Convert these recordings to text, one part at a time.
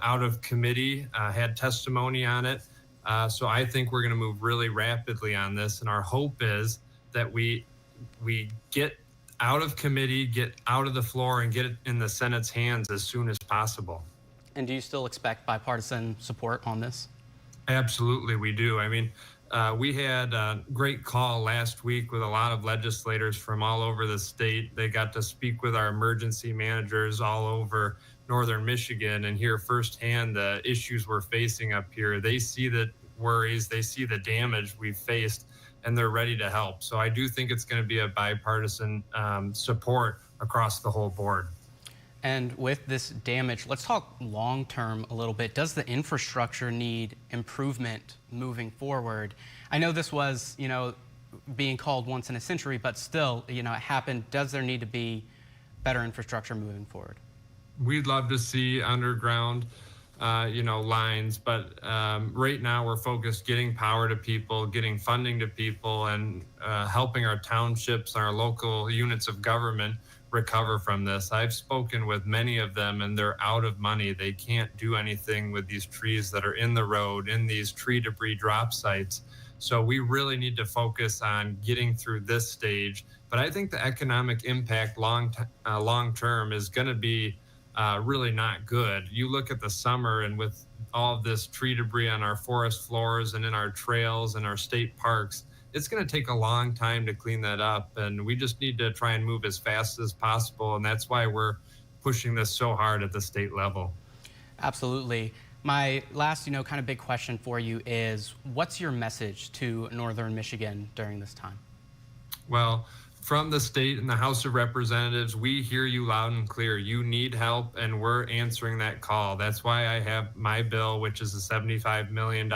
out of committee, had testimony on it. So I think we're going to move really rapidly on this. And our hope is that we get out of committee, get out of the floor, and get it in the Senate's hands as soon as possible. And do you still expect bipartisan support on this? Absolutely, we do. I mean, we had a great call last week with a lot of legislators from all over the state. They got to speak with our emergency managers all over northern Michigan and hear firsthand the issues we're facing up here. They see the worries, they see the damage we've faced, and they're ready to help. So I do think it's going to be a bipartisan support across the whole board. And with this damage, let's talk long term a little bit. Does the infrastructure need improvement moving forward? I know this was, being called once in a century, but still, it happened. Does there need to be better infrastructure moving forward? We'd love to see underground, lines, but right now we're focused getting power to people, getting funding to people, and helping our townships, our local units of government recover from this. I've spoken with many of them, and they're out of money. They can't do anything with these trees that are in the road, in these tree debris drop sites. So we really need to focus on getting through this stage. But I think the economic impact long term is going to be really not good. You look at the summer, and with all of this tree debris on our forest floors and in our trails and our state parks, it's going to take a long time to clean that up, and we just need to try and move as fast as possible, and that's why we're pushing this so hard at the state level. Absolutely. My last, kind of big question for you is, what's your message to northern Michigan during this time? Well, from the state and the House of Representatives, we hear you loud and clear. You need help, and we're answering that call. That's why I have my bill, which is a $75 million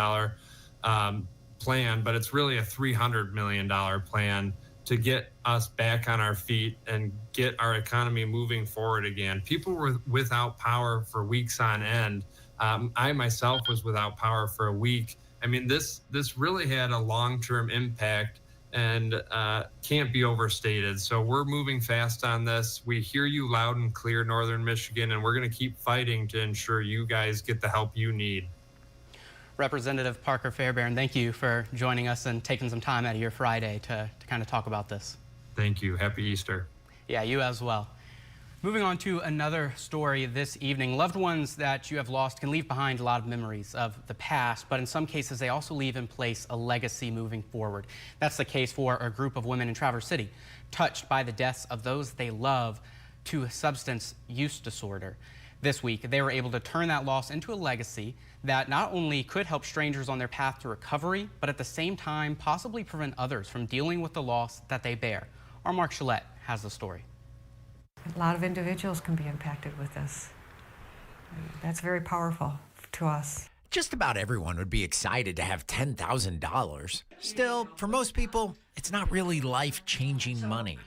plan, but it's really a $300 million plan to get us back on our feet and get our economy moving forward again. People were without power for weeks on end. I myself was without power for a week. I mean, this really had a long-term impact and can't be overstated. So we're moving fast on this. We hear you loud and clear, northern Michigan, and we're going to keep fighting to ensure you guys get the help you need. Representative Parker Fairbairn, thank you for joining us and taking some time out of your Friday to kind of talk about this. Thank you. Happy Easter. Yeah, you as well. Moving on to another story this evening. Loved ones that you have lost can leave behind a lot of memories of the past, but in some cases they also leave in place a legacy moving forward. That's the case for a group of women in Traverse City, touched by the deaths of those they love to a substance use disorder. This week, they were able to turn that loss into a legacy that not only could help strangers on their path to recovery, but at the same time possibly prevent others from dealing with the loss that they bear. Our Mark Gillette has the story. A lot of individuals can be impacted with this. That's very powerful to us. Just about everyone would be excited to have $10,000. Still, for most people, it's not really life-changing money.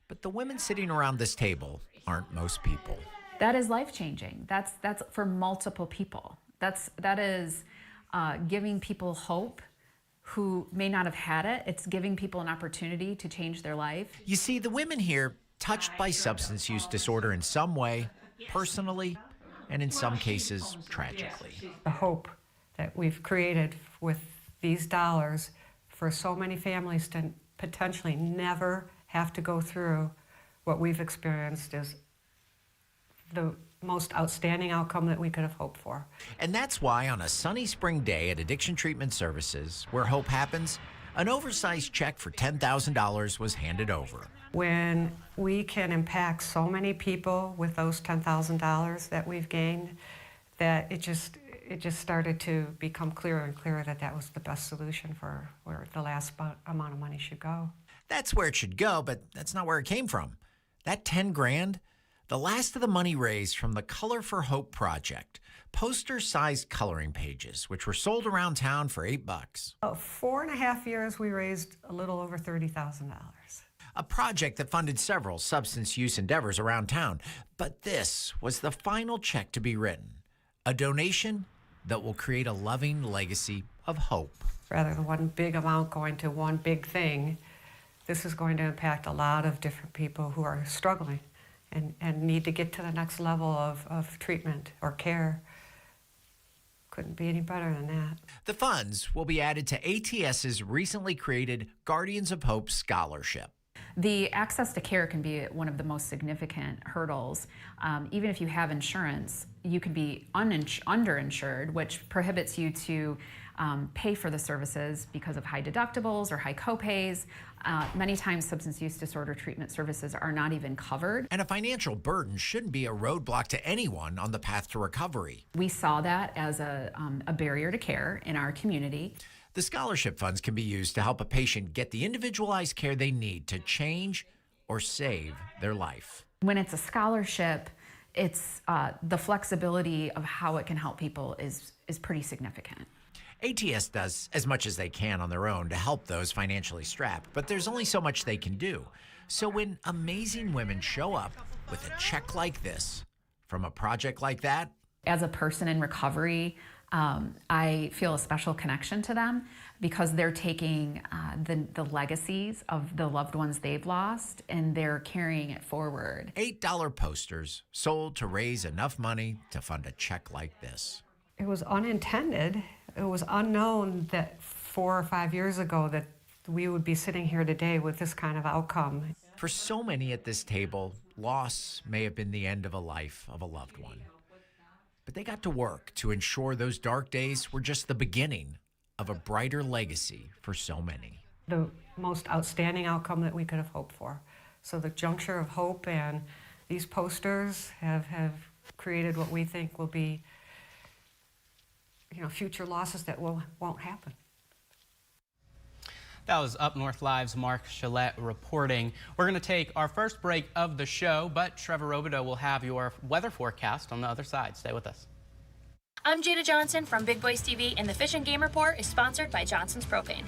But the women sitting around this table aren't most people. That is life-changing. That's for multiple people. That is giving people hope who may not have had it. It's giving people an opportunity to change their life. You see, the women here touched by substance use disorder in some way, personally, and in some cases, tragically. The hope that we've created with these dollars for so many families to potentially never have to go through what we've experienced is the most outstanding outcome that we could have hoped for. And that's why on a sunny spring day at Addiction Treatment Services, where hope happens, an oversized check for $10,000 was handed over. When we can impact so many people with those $10,000 that we've gained, that it just started to become clearer and clearer that that was the best solution for where the last amount of money should go. That's where it should go, but that's not where it came from. That 10 grand, the last of the money raised from the Color for Hope project, poster-sized coloring pages, which were sold around town for $8. 4.5 years, we raised a little over $30,000. A project that funded several substance use endeavors around town. But this was the final check to be written, a donation that will create a loving legacy of hope. Rather than one big amount going to one big thing, this is going to impact a lot of different people who are struggling and need to get to the next level of treatment or care couldn't be any better than that. The funds will be added to ATS's recently created Guardians of Hope Scholarship. The access to care can be one of the most significant hurdles. Even if you have insurance, you can be underinsured, which prohibits you to pay for the services because of high deductibles or high copays. Many times substance use disorder treatment services are not even covered. And a financial burden shouldn't be a roadblock to anyone on the path to recovery. We saw that as a barrier to care in our community. The scholarship funds can be used to help a patient get the individualized care they need to change or save their life. When it's a scholarship, it's the flexibility of how it can help people is pretty significant. ATS does as much as they can on their own to help those financially strapped, but there's only so much they can do. So when amazing women show up with a check like this from a project like that, as a person in recovery, I feel a special connection to them because they're taking the legacies of the loved ones they've lost and they're carrying it forward. $8 posters sold to raise enough money to fund a check like this. It was unintended. It was unknown that 4 or 5 years ago that we would be sitting here today with this kind of outcome. For so many at this table, loss may have been the end of a life of a loved one. But they got to work to ensure those dark days were just the beginning of a brighter legacy for so many. The most outstanding outcome that we could have hoped for. So the juncture of hope and these posters have created what we think will be, future losses that won't happen. That was Up North Live's Mark Gillette reporting. We're going to take our first break of the show, but Trevor Robideau will have your weather forecast on the other side. Stay with us. I'm Jada Johnson from Big Boys TV, and the Fish and Game Report is sponsored by Johnson's Propane.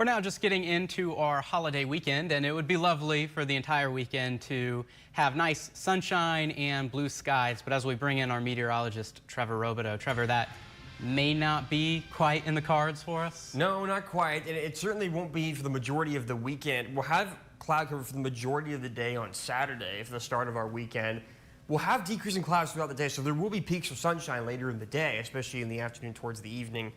We're now just getting into our holiday weekend, and it would be lovely for the entire weekend to have nice sunshine and blue skies. But as we bring in our meteorologist, Trevor Robideau, Trevor, that may not be quite in the cards for us. No, not quite. And it certainly won't be for the majority of the weekend. We'll have cloud cover for the majority of the day on Saturday for the start of our weekend. We'll have decreasing clouds throughout the day, so there will be peaks of sunshine later in the day, especially in the afternoon towards the evening.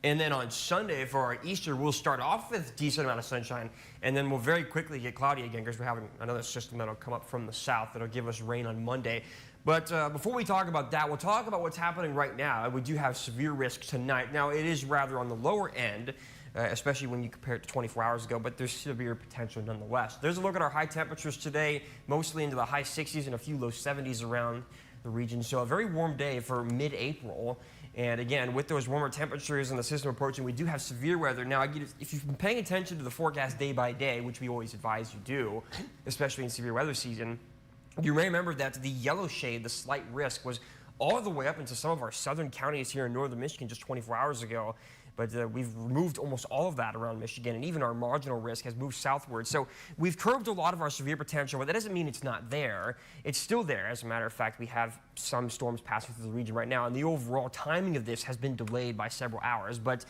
And then on Sunday for our Easter, we'll start off with a decent amount of sunshine, and then we'll very quickly get cloudy again because we're having another system that'll come up from the south that'll give us rain on Monday. But before we talk about that, we'll talk about what's happening right now. We do have severe risk tonight. Now, it is rather on the lower end, especially when you compare it to 24 hours ago, but there's severe potential nonetheless. There's a look at our high temperatures today, mostly into the high 60s and a few low 70s around the region. So a very warm day for mid-April. And again, with those warmer temperatures and the system approaching, we do have severe weather. Now, if you've been paying attention to the forecast day by day, which we always advise you do, especially in severe weather season, you may remember that the yellow shade, the slight risk, was all the way up into some of our southern counties here in northern Michigan just 24 hours ago. But we've removed almost all of that around Michigan, and even our marginal risk has moved southward. So we've curbed a lot of our severe potential, but that doesn't mean it's not there. It's still there. As a matter of fact, we have some storms passing through the region right now, and the overall timing of this has been delayed by several hours. But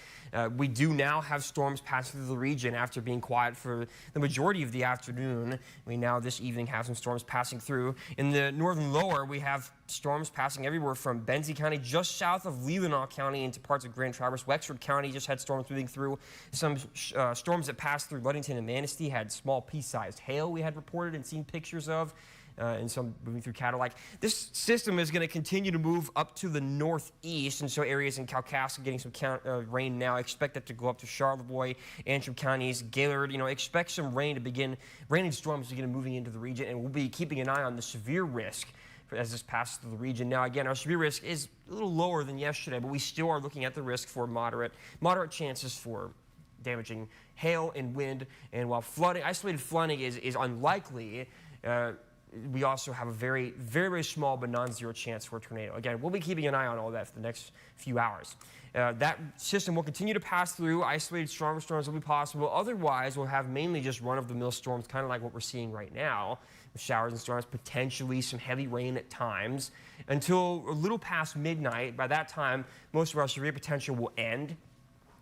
we do now have storms passing through the region after being quiet for the majority of the afternoon. We now this evening have some storms passing through. In the northern lower, we have storms passing everywhere from Benzie County just south of Leelanau County into parts of Grand Traverse. Wexford County just had storms moving through. Some storms that passed through Ludington and Manistee had small pea-sized hail we had reported and seen pictures of. And some moving through Cadillac. This system is going to continue to move up to the northeast, and so areas in Kalkaska getting some rain now. Expect that to go up to Charlevoix, Antrim counties, Gaylord. Expect some rain and storms to begin moving into the region, and we'll be keeping an eye on the severe risk as this passes through the region. Now, again, our severe risk is a little lower than yesterday, but we still are looking at the risk for moderate chances for damaging hail and wind. And while isolated flooding is unlikely, we also have a very, very, very small but non-zero chance for a tornado. Again, we'll be keeping an eye on all that for the next few hours. That system will continue to pass through. Isolated stronger storms will be possible. Otherwise, we'll have mainly just run-of-the-mill storms, kind of like what we're seeing right now, with showers and storms, potentially some heavy rain at times, until a little past midnight. By that time, most of our severe potential will end,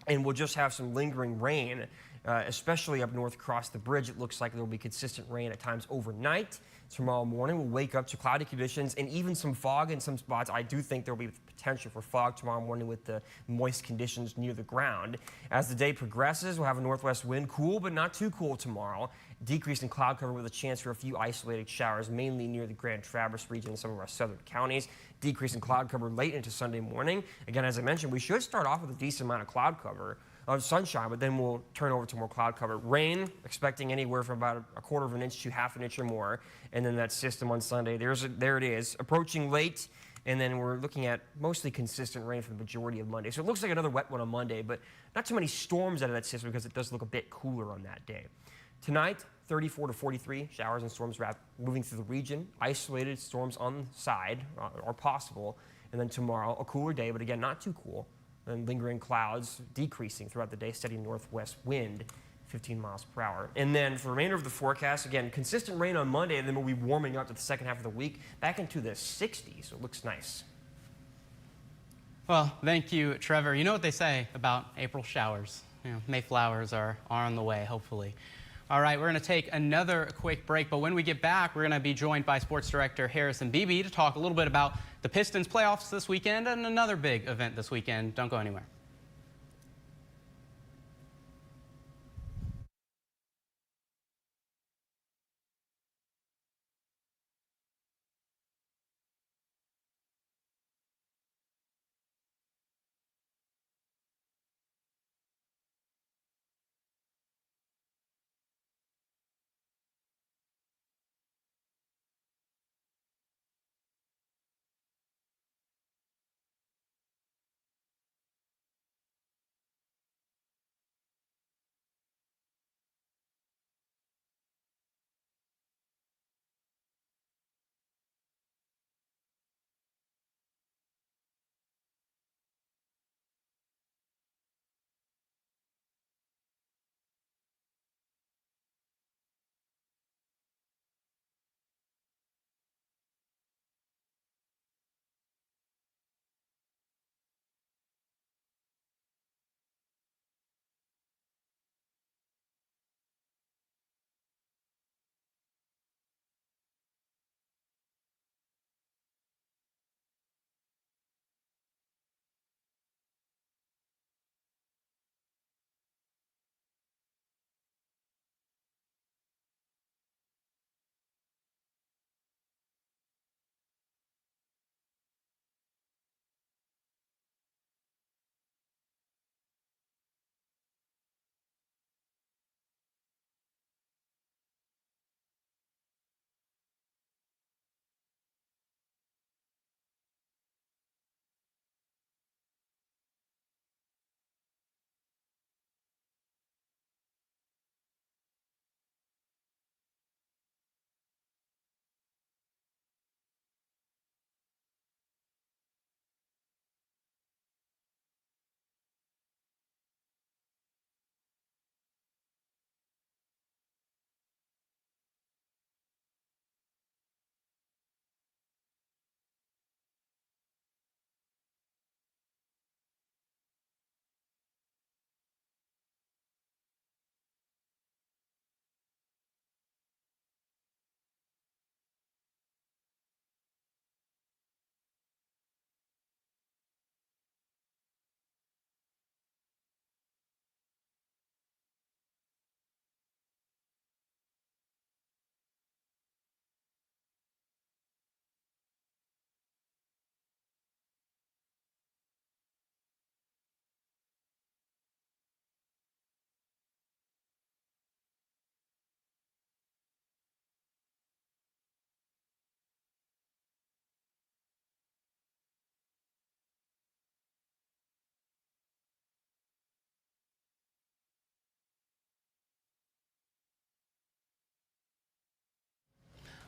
and we'll just have some lingering rain, especially up north across the bridge. It looks like there will be consistent rain at times overnight. Tomorrow morning, we'll wake up to cloudy conditions and even some fog in some spots. I do think there will be potential for fog tomorrow morning with the moist conditions near the ground. As the day progresses, we'll have a northwest wind, cool but not too cool tomorrow. Decrease in cloud cover with a chance for a few isolated showers, mainly near the Grand Traverse region and some of our southern counties. Decrease in cloud cover late into Sunday morning. Again, as I mentioned, we should start off with a decent amount of cloud cover. Sunshine, but then we'll turn over to more cloud cover. Rain, expecting anywhere from about a quarter of an inch to half an inch or more. And then that system on Sunday, there it is, approaching late. And then we're looking at mostly consistent rain for the majority of Monday. So it looks like another wet one on Monday, but not too many storms out of that system because it does look a bit cooler on that day. Tonight, 34 to 43 showers and storms moving through the region. Isolated storms on the side are possible. And then tomorrow, a cooler day, but again, not too cool. And lingering clouds decreasing throughout the day, steady northwest wind, 15 miles per hour. And then for the remainder of the forecast, again, consistent rain on Monday, and then we'll be warming up to the second half of the week, back into the 60s, so it looks nice. Well, thank you, Trevor. You know what they say about April showers. Mayflowers are on the way, hopefully. All right, we're going to take another quick break, but when we get back, we're going to be joined by Sports Director Harrison Beebe to talk a little bit about the Pistons playoffs this weekend and another big event this weekend. Don't go anywhere.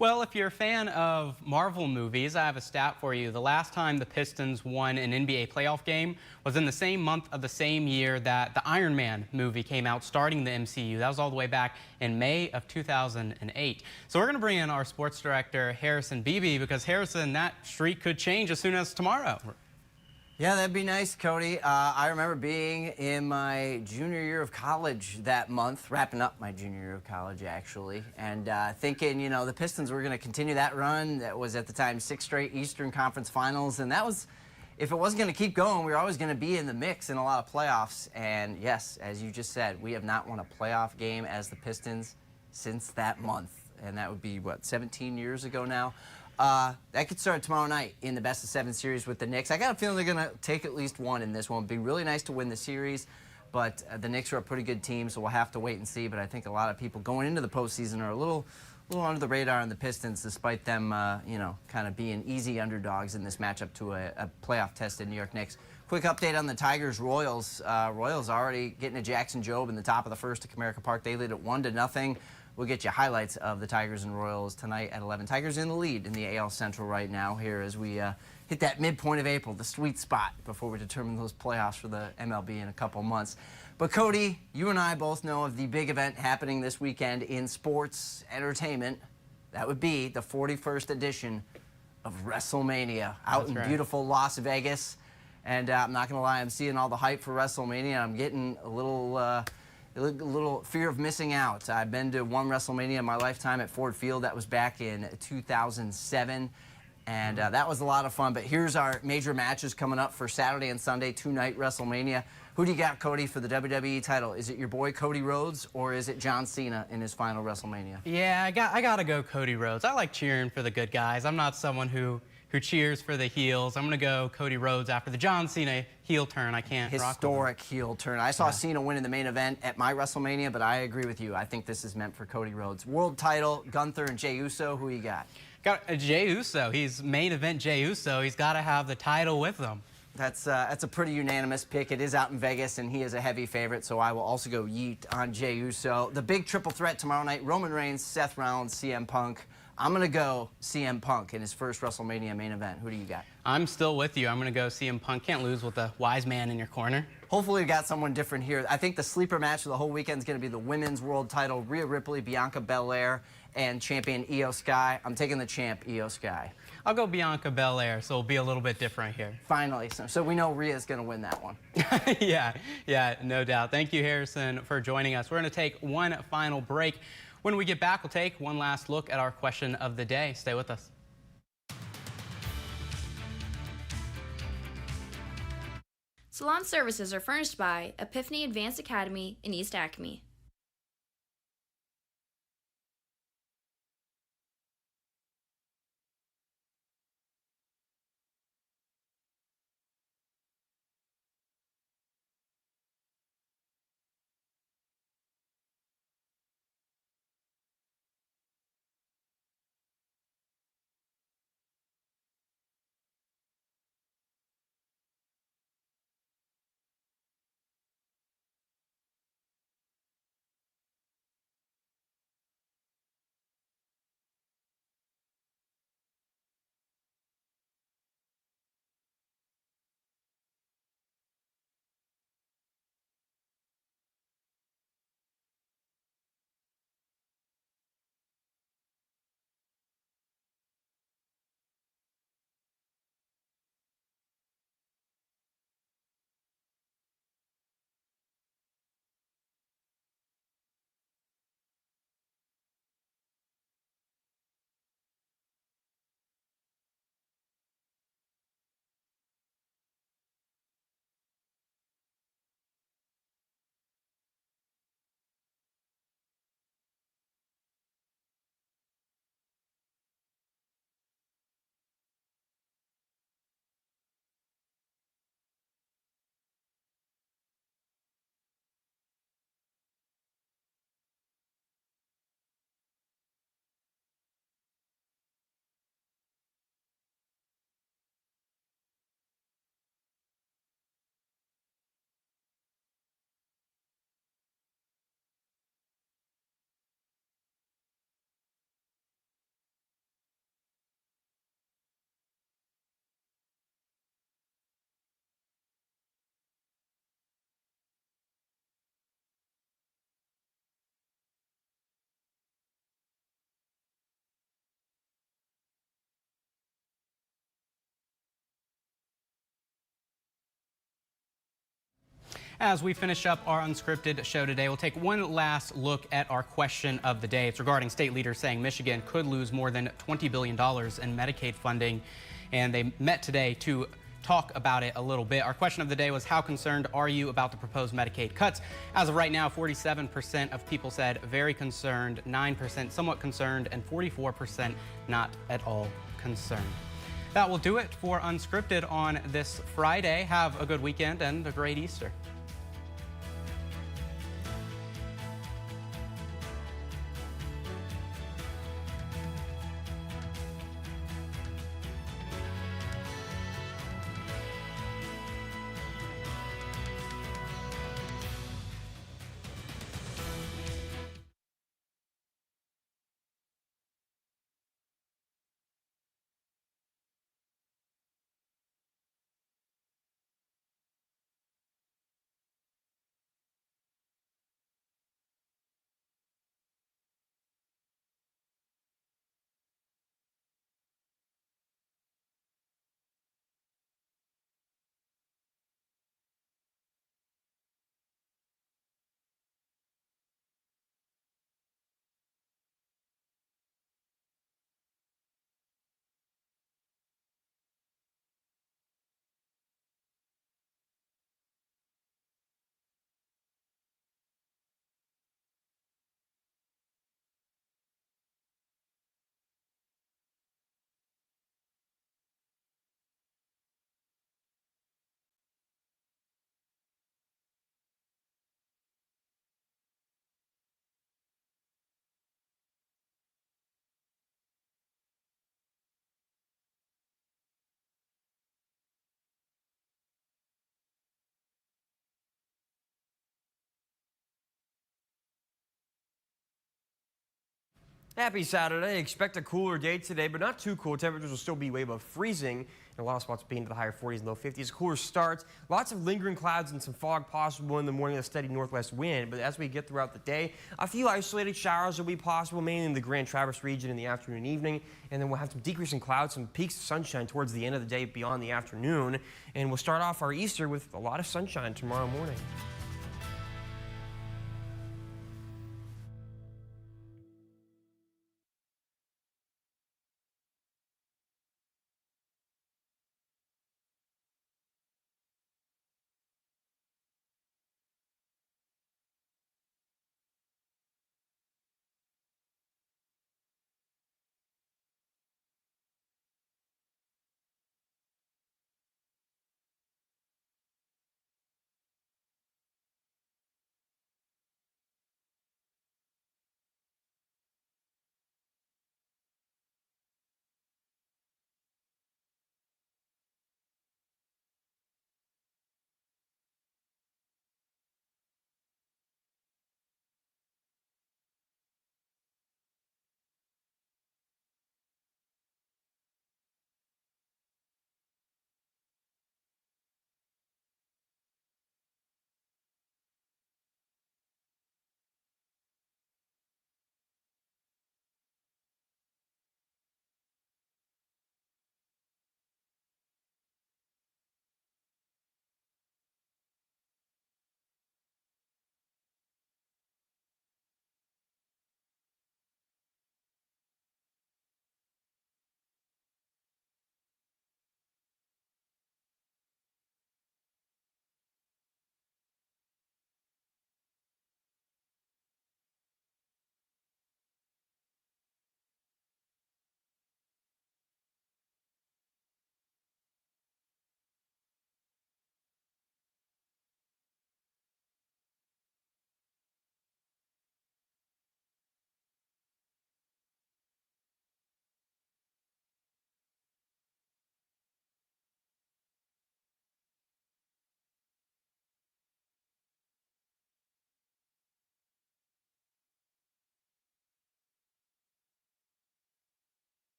Well, if you're a fan of Marvel movies, I have a stat for you. The last time the Pistons won an NBA playoff game was in the same month of the same year that the Iron Man movie came out, starting the MCU. That was all the way back in May of 2008. So we're going to bring in our sports director, Harrison Beebe, because Harrison, that streak could change as soon as tomorrow. Yeah, that'd be nice, Cody. I remember being in my junior year of college that month, wrapping up my junior year of college, actually, and thinking, you know, the Pistons were going to continue that run. That was, at the time, 6 straight Eastern Conference Finals, and that was, if it wasn't going to keep going, we were always going to be in the mix in a lot of playoffs. And yes, as you just said, we have not won a playoff game as the Pistons since that month, and that would be, what, 17 years ago now? That could start tomorrow night in the best-of-7 series with the Knicks. I got a feeling they're going to take at least one in this one. It'd be really nice to win the series, but the Knicks are a pretty good team, so we'll have to wait and see. But I think a lot of people going into the postseason are a little under the radar on the Pistons, despite them, you know, kind of being easy underdogs in this matchup to a playoff-tested New York Knicks. Quick update on the Tigers-Royals. Royals already getting to Jackson Jobe in the top of the first at Comerica Park. They lead at 1-0. We'll get you highlights of the Tigers and Royals tonight at 11. Tigers in the lead in the AL Central right now here as we hit that midpoint of April, the sweet spot before we determine those playoffs for the MLB in a couple months. But Cody, you and I both know of the big event happening this weekend in sports entertainment. That would be the 41st edition of WrestleMania out in beautiful Las Vegas. And I'm not going to lie, I'm seeing all the hype for WrestleMania. I'm getting a little fear of missing out. I've been to one WrestleMania in my lifetime at Ford Field. That was back in 2007. And that was a lot of fun. But here's our major matches coming up for Saturday and Sunday, 2-night WrestleMania. Who do you got, Cody, for the WWE title? Is it your boy Cody Rhodes, or is it John Cena in his final WrestleMania? Yeah, I gotta go Cody Rhodes. I like cheering for the good guys. I'm not someone who cheers for the heels. I'm gonna go Cody Rhodes after the John Cena heel turn. I can't rock with him. Historic heel turn. I saw Cena win in the main event at my WrestleMania, but I agree with you. I think this is meant for Cody Rhodes. World title, Gunther and Jey Uso. Who you got? Got Jey Uso. He's main event Jey Uso. He's got to have the title with him. That's a pretty unanimous pick. It is out in Vegas, and he is a heavy favorite, so I will also go yeet on Jey Uso. The big triple threat tomorrow night, Roman Reigns, Seth Rollins, CM Punk. I'm going to go CM Punk in his first WrestleMania main event. Who do you got? I'm still with you. I'm going to go CM Punk. Can't lose with a wise man in your corner. Hopefully we got someone different here. I think the sleeper match of the whole weekend is going to be the women's world title, Rhea Ripley, Bianca Belair, and champion Io Sky. I'm taking the champ, Io Sky. I'll go Bianca Belair, so it'll be a little bit different here. Finally, so we know Rhea's going to win that one. yeah, no doubt. Thank you, Harrison, for joining us. We're going to take one final break. When we get back, we'll take one last look at our question of the day. Stay with us. Salon services are furnished by Epiphany Advanced Academy in East Acme. As we finish up our unscripted show today, we'll take one last look at our question of the day. It's regarding state leaders saying Michigan could lose more than $20 billion in Medicaid funding, and they met today to talk about it a little bit. Our question of the day was, how concerned are you about the proposed Medicaid cuts? As of right now, 47% of people said very concerned, 9% somewhat concerned, and 44% not at all concerned. That will do it for Unscripted on this Friday. Have a good weekend and a great Easter. Happy Saturday. Expect a cooler day today, but not too cool. Temperatures will still be way above freezing, and a lot of spots being to the higher 40s and low 50s. Cooler starts. Lots of lingering clouds and some fog possible in the morning, a steady northwest wind. But as we get throughout the day, a few isolated showers will be possible, mainly in the Grand Traverse region in the afternoon and evening. And then we'll have some decreasing clouds, some peaks of sunshine towards the end of the day beyond the afternoon. And we'll start off our Easter with a lot of sunshine tomorrow morning.